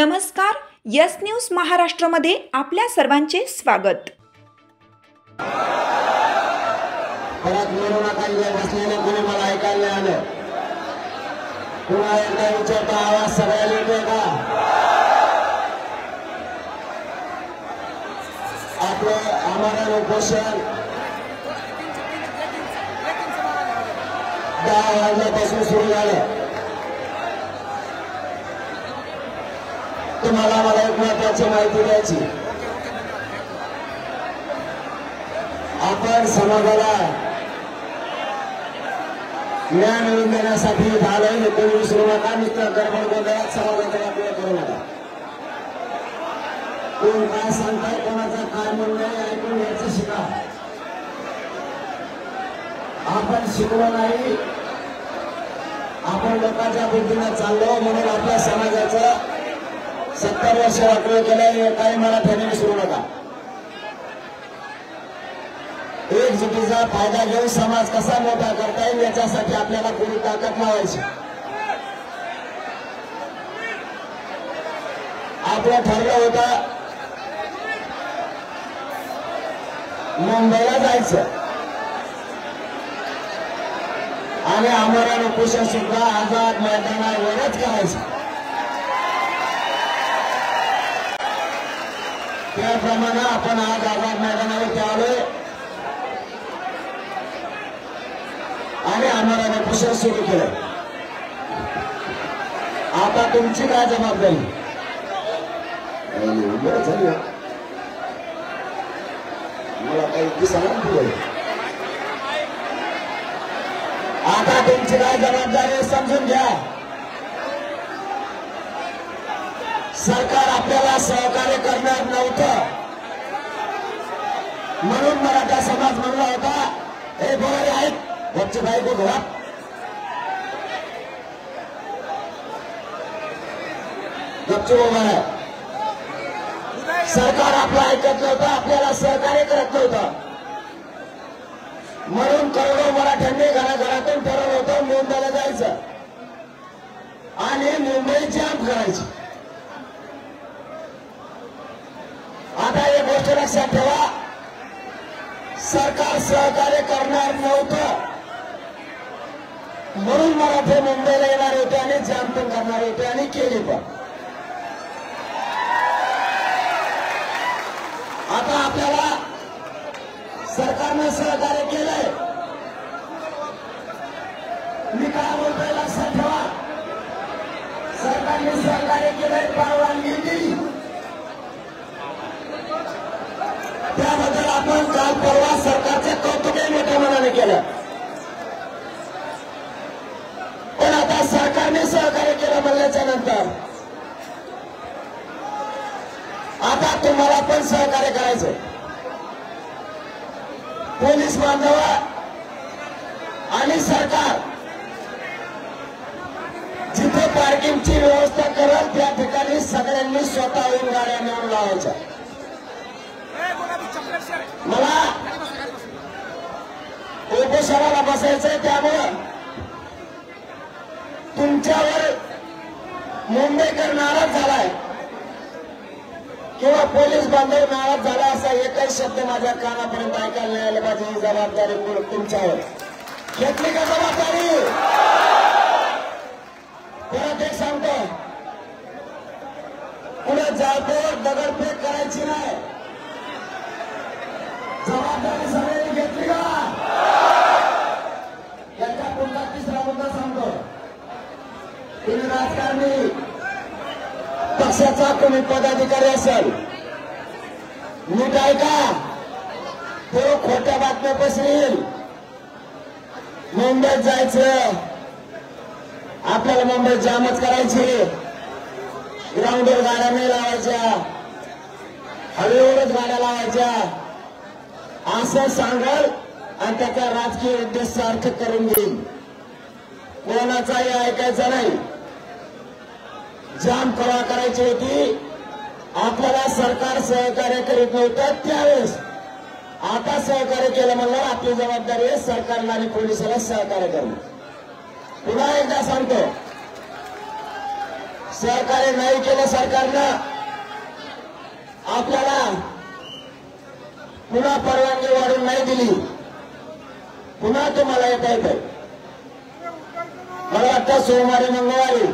नमस्कार, yes news महाराष्ट्रमध्ये आपल्या सर्वांचे स्वागत। परत म्हणू नका बसलेलं कोणी मला ऐकायला नाही आलं। पुन्हा एकदा विचारता आवाज सगळ्याला येतोय का? आपलं आम्हाला उपोषण 10 वाजल्यापासून सुरू झालं। तुम्हाला मला एक महत्त्वाची माहिती द्यायची। आपण समाजाला न्याय मिळवून देण्यासाठी झालंय कोणी विसरू नका। मित्र गडबड गोंधळात समाजाचा वापर करू नका। कोण काय सांगताय, कोणाचा काय म्हणणं आहे ऐकून घ्यायचं शिका। आपण शिकलो नाही, आपण लोकांच्या बुद्धीने चाललो म्हणून आपल्या समाजाचं 70 वर्ष वाटलं केलं। काही मराठ्याने विसरू नका। एकजुटीचा फायदा घेऊन समाज कसा मोठा करता येईल याच्यासाठी आपल्याला पूर्ण ताकद लावायची। आपलं ठरलं होतं मुंबईला जायचं आणि आमरण उपोषण सुद्धा आझाद मैदानावरच करायचं। त्याप्रमाणे आपण आज आझाद मैदानावरती आलोय आणि आम्हाला उपोषण सुरू केलं। आता तुमची काय जबाबदारी? मला काही दिसणार नाही। आता तुमची काय जबाबदारी समजून घ्या। सरकार आपल्याला सहकार्य करणार नव्हतं म्हणून मराठा समाज म्हणला होता, हे बोलारे आहेत गपचूप बायको घरात, गपचूप उभा आहे। सरकार आपलं ऐकत नव्हतं, आपल्याला सहकार्य करत नव्हतं म्हणून करोडो मराठ्यांनी घराघरातून ठरवलं होतं मुंबईला जायचं आणि मुंबई जाम करायची। आता एक गोष्ट लक्षात ठेवा, सरकार सहकार्य करणार नव्हतं म्हणून मराठे मुंबईला येणार होते आणि जाम पण करणार होते आणि केली पण। आता आपल्याला सरकारनं सहकार्य केलंय। मी काय बोलतोय लक्षात ठेवा, सरकारने सहकार्य केलंय, परवानगी दिली, त्याबद्दल आपण काल परवा सरकारचे कौतुकही मोठ्या मनाने केलं। पण आता सरकारने सहकार्य केलं म्हणल्याच्या नंतर आता तुम्हाला पण सहकार्य करायचंय। पोलीस बांधव आणि सरकार जिथे पार्किंगची व्यवस्था करेल त्या ठिकाणी सगळ्यांनी स्वतःहून गाड्या नेऊन लावायच्या। मला उपोषणाला बसायचंय, त्यामुळं तुमच्यावर मुंबईकर नाराज झालाय किंवा पोलीस बांधव नाराज झाला असा एकही शब्द माझ्या कानापर्यंत ऐकायला नाही आले पाहिजे। ही जबाबदारी तुमच्यावर घेतली का जबाबदारी? परत एक सांगतो, पुढे जाळपोळ दगडफेक करायची नाही। जबाबदारी सगळ्यांनी घेतली का? याच्या पुढचा तिसरा मुद्दा सांगतो, तुम्ही राजकारणी पक्षाचा कोणी पदाधिकारी असेल, नीट ऐका, तो खोट्या बातम्या पसरेल। मुंबईत जायचं, आपल्याला मुंबईत जामच करायची, ग्राउंडवर गाड्या नाही लावायच्या, हवेवरच गाड्या लावायच्या असं सांगाल आणि त्याचा राजकीय उद्देश सार्थ करून घेईल। कोणाचाही ऐकायचा नाही। जाम कवा करायची होती, आपल्याला सरकार सहकार्य करीत नव्हतं त्यावेळेस, आता सहकार्य केलं म्हणलं आपली जबाबदारी आहे सरकारला आणि पोलिसाला सहकार्य करणं। पुन्हा एकदा सांगतो, सहकार्य नाही केलं सरकारनं, आपल्याला पुन्हा परवानगी वाढवून नाही दिली, पुन्हा तुम्हाला येता येतंय. मला वाटतं सोमवारी मंगळवारी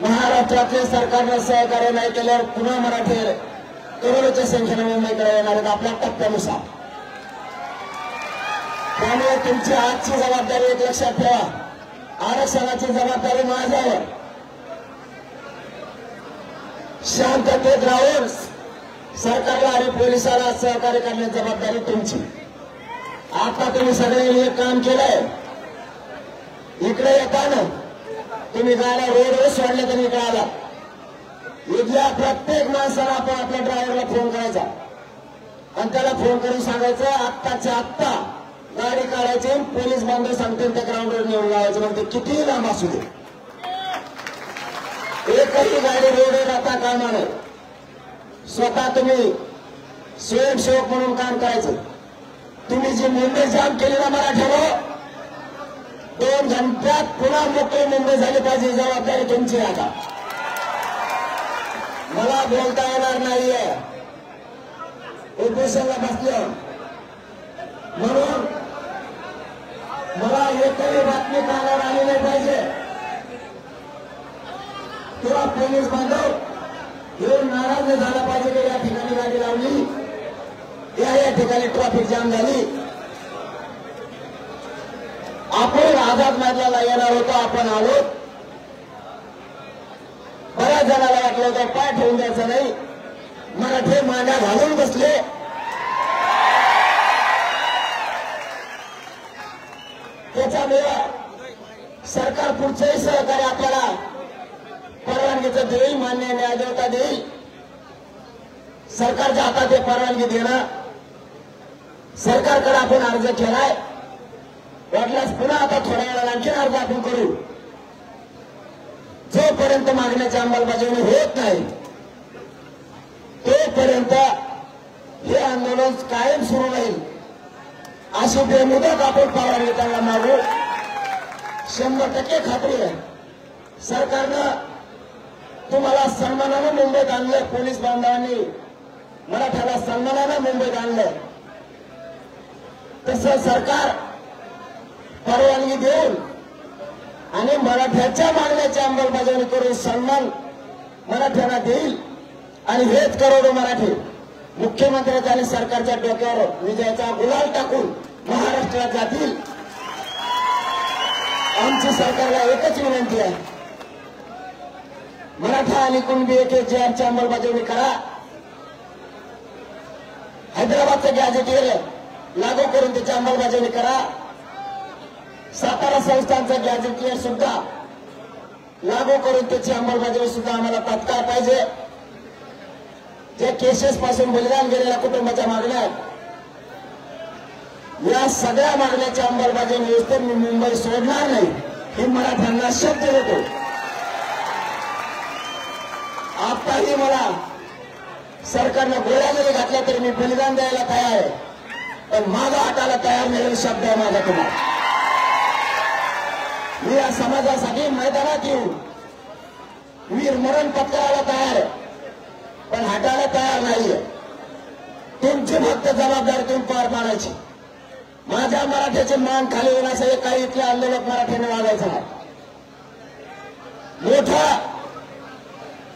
महाराष्ट्रातल्या सरकारनं सहकार्य नाही केल्यावर पुन्हा मराठी करोडोच्या संख्येने मुंबईकडे येणार आहेत आपल्या टप्प्यानुसार. त्यामुळे तुमची आजची जबाबदारी एक लक्षात ठेवा, आरक्षणाची जबाबदारी माझ्यावर. शांततेत राहून सरकारला आणि पोलिसाला सहकार्य करण्याची जबाबदारी तुमची. आता तुम्ही सगळ्यांनी एक काम केलंय, इकडे येताना तुम्ही गाड्या रोडवर सोडल्या तर इकडे आला. इथल्या प्रत्येक माणसाला आपण आपल्या ड्रायव्हरला फोन करायचा आणि त्याला फोन करून सांगायचं आत्ताच्या आत्ता गाडी काढायची, पोलीस बांधव सांगतील त्या ग्राउंडवर नेऊन लावायचं. मग ते कितीही लांब असू दे, एकही गाडी रोडवर आता कामा नाही. स्वतः तुम्ही स्वयंसेवक म्हणून काम करायचं. तुम्ही जी मुंबई जाम केली ना मराठ्यावर, 2 घंट्यात पुन्हा मोकळी मुंबई झाली पाहिजे, जबाबदारी तुमची. आता मला बोलता येणार नाहीये, उपोषणाला बसलं म्हणून मला एकही बातमी कानावर आली नाही पाहिजे किंवा पोलीस बांधव येऊन नाराज नाही झाला पाहिजे की या ठिकाणी गाडी लावली, या ठिकाणी ट्रॅफिक जाम झाली. आपण आझाद मैदानाला येणार होतो, आपण आलो. बऱ्याच जणांना वाटलं होतं पाय ठेवून द्यायचं नाही, मराठे मांड्या घालून बसले. त्याच्यामुळे सरकार पुढचंही सहकार्य आपल्याला परवानगीचं देईल, मान्य न्यायदेवता देईल. सरकारच्या हातात हे परवानगी देणं, सरकारकडे आपण अर्ज केलाय, वाटल्यास पुन्हा आता थोड्या वेळाला आणखी अर्ज आपण करू. जोपर्यंत मागण्याची अंमलबजावणी होत नाही तोपर्यंत हे आंदोलन कायम सुरू राहील. अशी बेमुदत आपण परवानगी त्यांना मागू. 100% खात्री आहे सरकारनं तुम्हाला सन्मानानं मुंबईत आणलं, पोलीस बांधवांनी मराठ्याला सन्मानानं मुंबईत आणलं. तसं सरकार परवानगी देऊन आणि मराठ्याच्या मागण्याची अंमलबजावणी करून सन्मान मराठ्यांना देईल. आणि हेच करोडो मराठी मुख्यमंत्र्याच्या आणि सरकारच्या डोक्यावर विजयाचा गुलाल टाकून महाराष्ट्रात जातील. आमची सरकारला एकच विनंती आहे, मराठा आणि कुणबी एकेची अंमलबजावणी करा. हैदराबादचं गॅझेटियर लागू करून त्याची अंमलबजावणी करा. सातारा संस्थांचं गॅझेटियर सुद्धा लागू करून त्याची अंमलबजावणी सुद्धा आम्हाला तात्काळ पाहिजे. जे केसेस पासून बलिदान गेलेल्या कुटुंबाच्या मागण्या आहेत, या सगळ्या मागण्याच्या अंमलबजावणी व्यवस्थेत मी मुंबई सोडणार नाही, हे मराठ्यांना शब्द देतो. आताही मला सरकारनं गोळ्या जरी घातल्या तरी मी बलिदान द्यायला तयार आहे, पण माझा हाताला तयार नाही शब्द आहे माझा तुम्हाला. मी या समाजासाठी मैदानात येऊन वीर मरण पत्करायला तयार आहे, पण हटायला तयार नाहीये. तुमची फक्त जबाबदारी तुम्ही पार पाडायची. माझ्या मराठ्याचे मान खाली होण्यासाठी काही इथले आंदोलक मराठ्याने वागायचं नाही. मोठं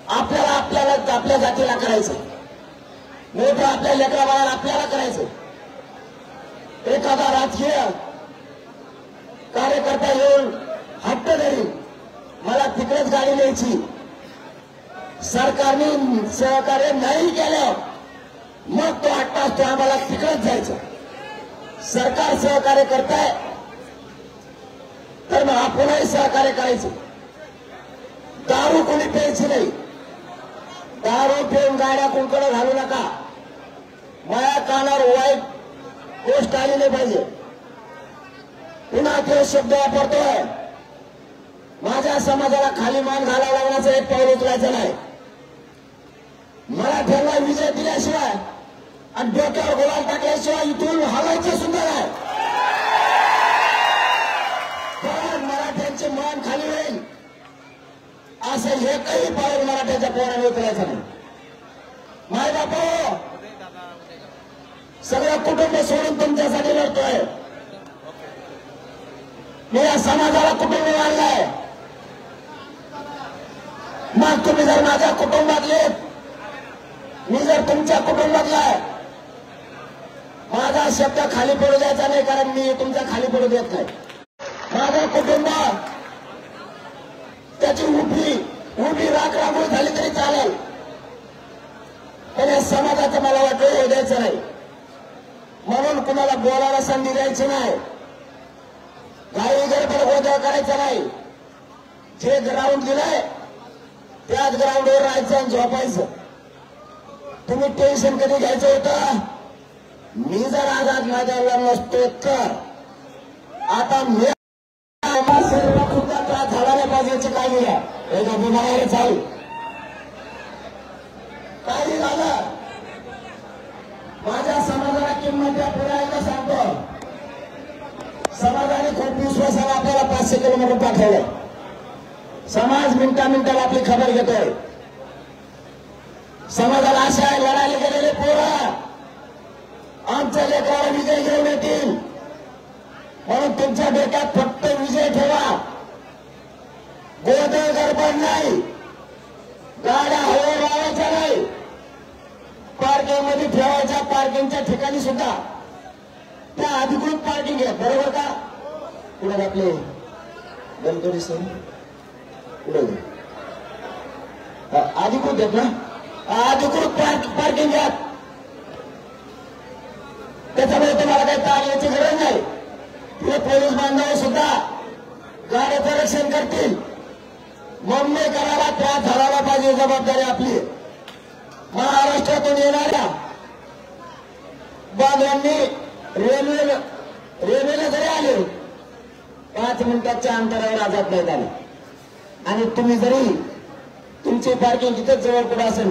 आपल्याला आपल्या जातीला करायचं, मोठं आपल्या लेकरा बाळाला आपल्याला करायचं. एखादा राजकीय कार्यकर्ता येऊन हट्ट धरी मला तिकडेच गाडी न्यायची, सरकारने सहकार्य नाही केलं मग तो 8 तास आम्हाला तिकडेच जायचं. सरकार सहकार्य करताय तर मग आपणही सहकार्य करायचं. दारू कोणी प्यायची नाही, दारू पिऊन गाड्या कोणकडे घालू नका. माझ्या कानावर वाईट गोष्ट आली नाही पाहिजे. पुन्हा तो शब्द वापरतोय, माझ्या समाजाला खाली मान घालायला लागण्याचं एक पाऊल उचलायचं नाही. मराठ्यांना विजय दिल्याशिवाय आणि डोक्यावर गुलाल टाकल्याशिवाय इथून हलायचं सुद्धा नाही. मराठ्यांचे मान खाली होईल असं एकही पाऊल मराठ्याच्या पोराने उचलायचं नाही. माय बापू सगळं कुटुंब सोडून तुमच्यासाठी लढतोय. मी या समाजाला कुटुंब मानलाय. मग तुम्ही जर माझ्या कुटुंबातले, मी जर तुमच्या कुटुंबातला आहे, माझा शब्द खाली पडू द्यायचा नाही, कारण मी तुमचा खाली पडू देत नाही. माझं कुटुंब त्याची उभी राख रांगोळी झाली तरी चालेल, पण या समाजाचं मला वाटलं होऊ द्यायचं नाही. म्हणून कुणाला बोलायला संधी द्यायची नाही, काही गडबड गोंधळ करायचा नाही. जे ग्राउंड दिलंय त्याच ग्राउंडवर राहायचं आणि झोपायचं. तुम्ही टेन्शन कधी घ्यायचं होतं? मी जर आझाद मैदानाला नसतो तर आता मी सुद्धा त्रास झाला नाही पाहिजे. काय दिला बिमारी चालू काही झालं, माझ्या समाजाला किंमत या पुढे आहे का सांगतो. समाजाने खूप विश्वासाने आपल्याला 500 किलोमीटर पाठवलं. समाज मिनिटाला आपली खबर घेतोय. समाजाला आशा आहे लढायला गेलेले पोरं आमच्या लेकराला विजय घेऊन येतील. म्हणून तुमच्या डोक्यात फक्त विजय ठेवा. गोंधळ गडबड नाही, गाड्या हवेवर लावायच्या नाही, पार्किंग मध्ये ठेवायच्या. पार्किंगच्या ठिकाणी सुद्धा त्या अधिकृत पार्किंग आहे, बरोबर का? पुढे आपले गणपती सर पुढे अधिकृत आहेत ना, अधिकृत पार्किंग घ्या. त्याच्यामुळे तुम्हाला काही ताण यायची गरज नाही. तिथे पोलीस बांधव सुद्धा गाड्याचं रक्षण करतील. मुंबई करायला त्रास झाला पाहिजे, जबाबदारी आपली. महाराष्ट्रातून येणाऱ्या बांधवांनी रेल्वेला जरी आले 5 मिनिटाच्या अंतरावर आझाद मैदान आहे. आणि तुम्ही जरी तुमची पार्किंग तिथेच जवळ कुठे असेल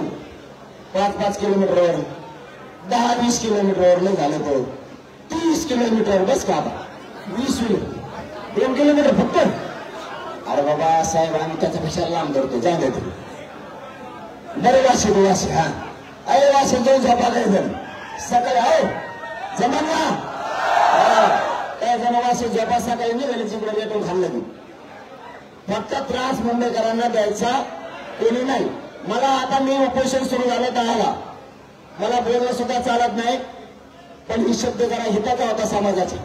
5-5 किलोमीटरवर, 10-20 किलोमीटरवर नाही झालं तर 30 किलोमीटर बस का, 20 किलोमीटर 2 किलोमीटर फक्त. अरे बाबा साहेब आम्ही त्याच्यापेक्षा लांब धरतो, जाऊ दे तुम्ही. बरे वाशी हा अरे वाशी जाऊन झोपा काय जण सकाळी हो जमा ना काय जण वाशी झोपा सकाळी निघाली तिकडे भेटून खाल्लं की. फक्त त्रास मुंबईकरांना द्यायचा कोणी नाही. मला आता मी उपोषण सुरू झालं 10ला, मला बोलणं सुद्धा चालत नाही, पण ही शब्द जरा हिताचा होता समाजाचा.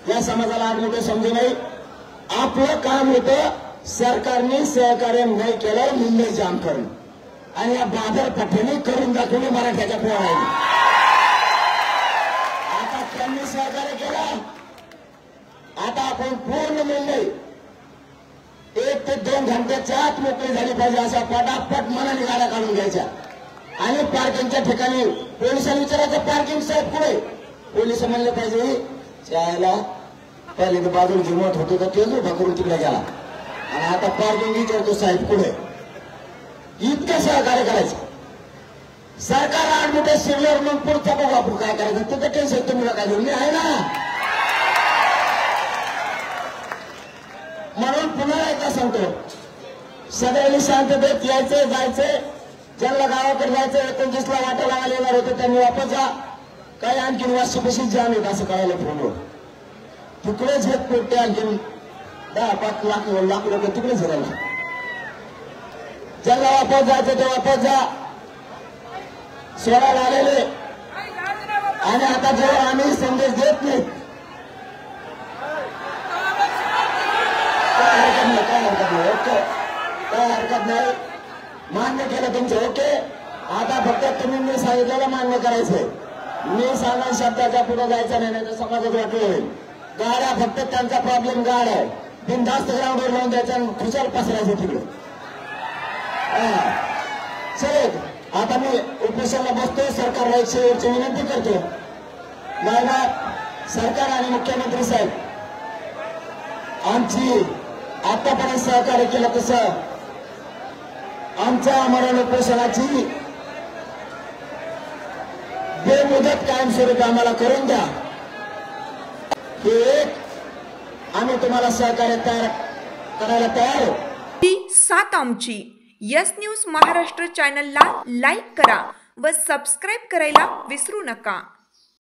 या समाजाला आज मोठं समजू नाही. आपलं काम होतं सरकारने सहकार्य नाही केलं, मुंबई जाम करणं, आणि या बाजारपेठेने करून दाखवले मराठ्याच्या पोराने. आता त्यांनी सहकार्य केलं, आता आपण पूर्ण मुंबई 1 ते 2 घंट्याच्या आत मोकळी झाली पाहिजे, अशा पटापट मनाने गाड्या काढून घ्यायच्या. आणि पार्किंगच्या ठिकाणी पोलिसांनी विचारायचं पार्किंग साहेब पुढे, पोलिस म्हणले पाहिजे त्याला पहिले बाजून जिमत होतो तर तेच उभा करून तिकडे गेला, आणि आता पार्किंग विचारतो साहेब पुढे. इतकं सहकार्य करायचं. सरकार आडमुठे शिरल्यावर मग पुढचा बघू आपण काय करायचं, तिथं टेन्शन तुम्ही काय घेऊन मी आहे ना. म्हणून पुन्हा एकदा सांगतो, सगळ्यांनी शांततेत यायचं जायचंय. ज्यांना गावाकडे जायचं 29ला वाटा लावायला येणार होतं त्यांनी वापस जा. काही आणखीन वाशीपाशी जाम येत असं कळायला फोनवर. तिकडेच घेत पोटते आणखीन 10-5 लाख लोक तिकडेच राहिले. ज्यांना वापस जायचं ते वापस जा. सोडायला आलेले आणि आता जेव्हा आम्ही संदेश देत नाही काय हरकत नाही, ओके काय हरकत नाही, मान्य केलं तुमचं ओके. आता फक्त तुम्ही मी सांगितलेलं मान्य करायचंय. मी सांगा शब्दाच्या पुढे जायचं नाही, तर समाजात वाटलं होईल. गाड्या फक्त त्यांचा प्रॉब्लेम गाड आहे, बिनधास्त ग्राउंडवर लावून द्यायचा आणि खुशाल पसरायचं तिकडे. चल आता मी उपोषणाला बसतो. सरकारला एक शेवटची विनंती करतो, नाही सरकार आणि मुख्यमंत्री साहेब आमची आतापर्यंत सहकार्य केलं तसं आमच्या आमरण उपोषणाची बेमुदत कायमस्वरूपी आम्हाला करून द्या. हे एक आम्ही तुम्हाला सहकार्य करायला तयार आहोत. ही साथ आमची. यस न्यूज महाराष्ट्र चॅनलला लाईक करा व सबस्क्राईब करायला विसरू नका.